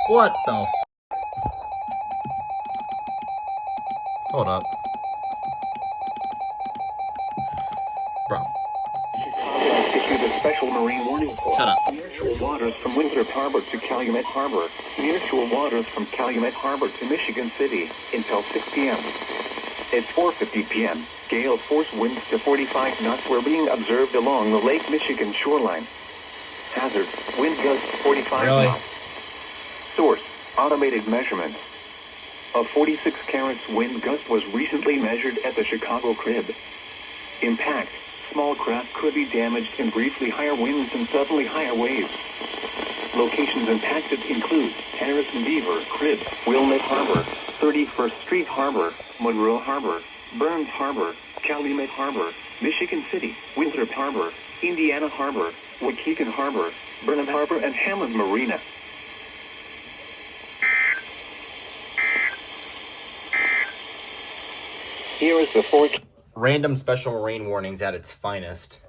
What the f? Hold up. Bro. Issued a special marine warning for Shut up. nearshore waters from Winthrop Harbor to Calumet Harbor, nearshore waters from Calumet Harbor to Michigan City until 6 p.m. At 4:50 p.m., gale force winds to 45 knots were being observed along the Lake Michigan shoreline. Hazard, wind gusts 45 Really? knots. Source, automated measurements. A 46 carats wind gust was recently measured at the Chicago Crib. Impact, small craft could be damaged in briefly higher winds and suddenly higher waves. Locations impacted include Harrison Beaver Crib, Wilmette Harbor, 31st Street Harbor, Monroe Harbor, Burns Harbor, Calumet Harbor, Michigan City, Winthrop Harbor, Indiana Harbor, Waukegan Harbor, Burnham Harbor, and Hammond Marina. Here is the forecast. Random special marine warnings at its finest.